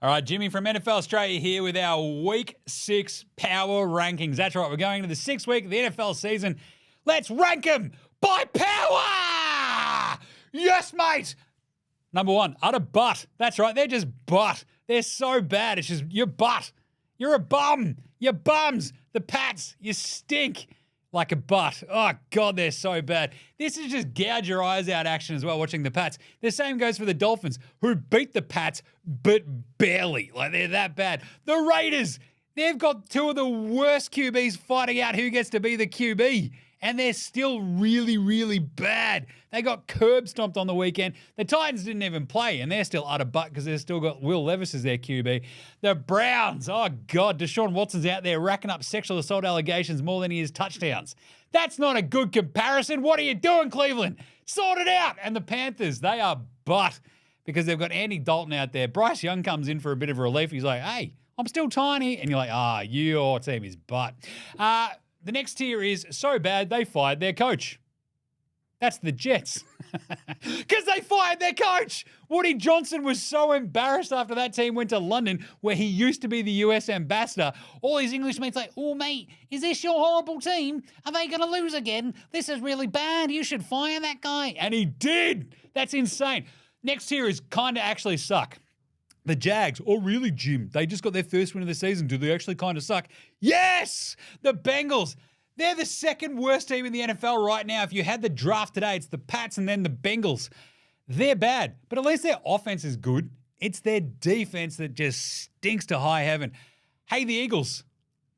All right, Jimmy from NFL Australia here with our Week 6 power rankings. That's right, we're going into the 6th week of the NFL season. Let's rank them by power! Yes, mate! Number 1, utter butt. That's right, they're just butt. They're so bad, it's just your butt. You're a bum. You're bums. The Pats, you stink like a butt. Oh, God, they're so bad. This is just gouge your eyes out action as well, watching the Pats. The same goes for the Dolphins, who beat the Pats, but barely. Like, they're that bad. The Raiders, they've got two of the worst QBs fighting out who gets to be the QB, and they're still really, really bad. They got curb stomped on the weekend. The Titans didn't even play, and they're still utter butt because they've still got Will Levis as their QB. The Browns, oh God, Deshaun Watson's out there racking up sexual assault allegations more than he is touchdowns. That's not a good comparison. What are you doing, Cleveland? Sort it out. And the Panthers, they are butt because they've got Andy Dalton out there. Bryce Young comes in for a bit of relief. He's like, hey, I'm still tiny. And you're like, your team is butt. The next tier is so bad they fired their coach. That's the Jets. Because they fired their coach. Woody Johnson was so embarrassed after that team went to London, where he used to be the US ambassador. All his English mates like, oh, mate, is this your horrible team? Are they going to lose again? This is really bad. You should fire that guy. And he did. That's insane. Next tier is kind of actually suck. The Jags, oh really, Jim? They just got their first win of the season. Do they actually kind of suck? Yes! The Bengals. They're the second worst team in the NFL right now. If you had the draft today, it's the Pats and then the Bengals. They're bad, but at least their offense is good. It's their defense that just stinks to high heaven. Hey, the Eagles,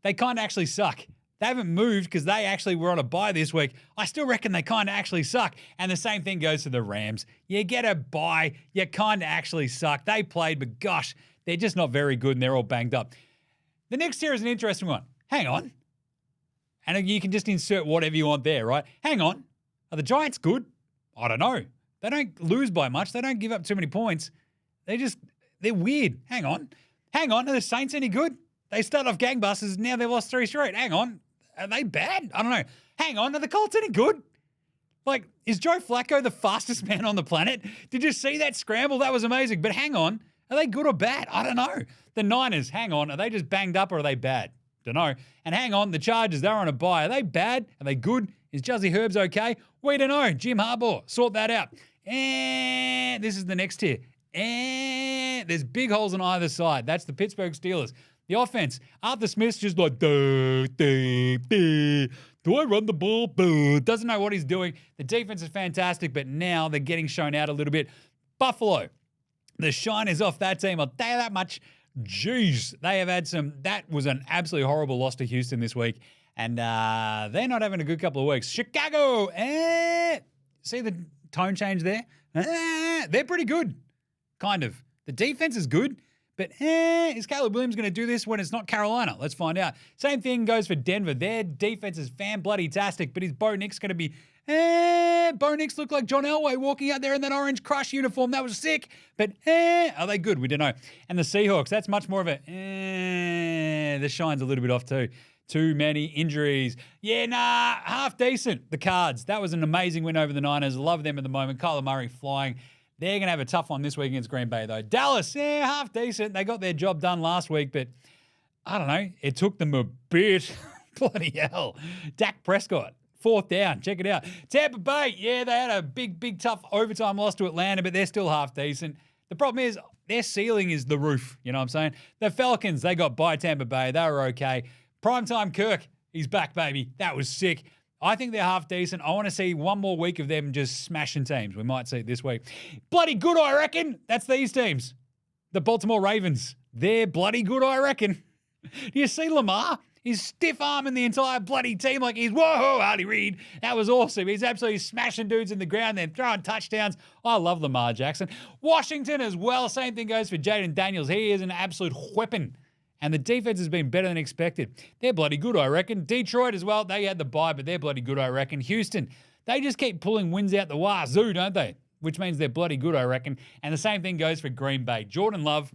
they kind of actually suck. They haven't moved because they actually were on a bye this week. I still reckon they kind of actually suck. And the same thing goes to the Rams. You get a bye, you kind of actually suck. They played, but gosh, they're just not very good and they're all banged up. The next tier is an interesting one. Hang on. And you can just insert whatever you want there, right? Hang on. Are the Giants good? I don't know. They don't lose by much. They don't give up too many points. They're weird. Hang on. Are the Saints any good? They started off gangbusters. Now they've lost 3 straight. Hang on. Are they bad? I don't know. Hang on. Are the Colts any good? Like, is Joe Flacco the fastest man on the planet? Did you see that scramble? That was amazing. But hang on. Are they good or bad? I don't know. The Niners, hang on. Are they just banged up or are they bad? Don't know. And hang on. The Chargers, they're on a bye. Are they bad? Are they good? Is Juzzy Herbs okay? We don't know. Jim Harbaugh, sort that out. And this is the next tier. And there's big holes on either side. That's the Pittsburgh Steelers. The offense, Arthur Smith's just like, do I run the ball? Doesn't know what he's doing. The defense is fantastic, but now they're getting shown out a little bit. Buffalo, the shine is off that team. I'll tell you that much. Jeez, they have had that was an absolutely horrible loss to Houston this week. And they're not having a good couple of weeks. Chicago, see the tone change there? They're pretty good, kind of. The defense is good. But is Caleb Williams going to do this when it's not Carolina? Let's find out. Same thing goes for Denver. Their defense is fan-bloody-tastic, but is Bo Nix going to be... Bo Nix looked like John Elway walking out there in that orange Crush uniform. That was sick. But are they good? We don't know. And the Seahawks, that's much more of a... the shine's a little bit off too. Too many injuries. Yeah, half decent. The Cards. That was an amazing win over the Niners. Love them at the moment. Kyler Murray flying. They're going to have a tough one this week against Green Bay, though. Dallas, half decent. They got their job done last week, but I don't know. It took them a bit. Bloody hell. Dak Prescott, 4th down. Check it out. Tampa Bay, they had a big, tough overtime loss to Atlanta, but they're still half decent. The problem is their ceiling is the roof. You know what I'm saying? The Falcons, they got by Tampa Bay. They were okay. Primetime Kirk, he's back, baby. That was sick. I think they're half decent. I want to see one more week of them just smashing teams. We might see it this week. Bloody good, I reckon. That's these teams. The Baltimore Ravens. They're bloody good, I reckon. Do you see Lamar? He's stiff-arming the entire bloody team like he's, whoa, Hardy Reid. That was awesome. He's absolutely smashing dudes in the ground, then throwing touchdowns. I love Lamar Jackson. Washington as well. Same thing goes for Jaden Daniels. He is an absolute weapon. And the defense has been better than expected. They're bloody good, I reckon. Detroit as well. They had the bye, but they're bloody good, I reckon. Houston, they just keep pulling wins out the wazoo, don't they? Which means they're bloody good, I reckon. And the same thing goes for Green Bay. Jordan Love,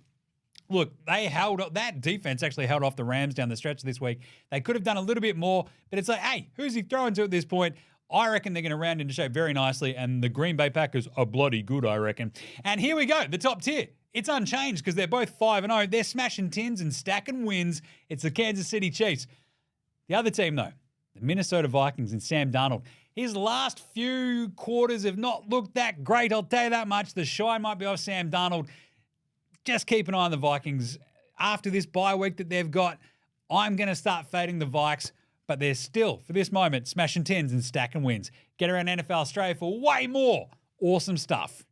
look, that defense actually held off the Rams down the stretch this week. They could have done a little bit more, but it's like, hey, who's he throwing to at this point? I reckon they're going to round into shape very nicely, and the Green Bay Packers are bloody good, I reckon. And here we go, the top tier. it's unchanged because they're both 5-0. They're smashing tins and stacking wins. It's the Kansas City Chiefs. The other team, though, the Minnesota Vikings and Sam Darnold. His last few quarters have not looked that great, I'll tell you that much. The shine might be off Sam Darnold. Just keep an eye on the Vikings. After this bye week that they've got, I'm going to start fading the Vikes, but they're still, for this moment, smashing tins and stacking wins. Get around NFL Australia for way more awesome stuff.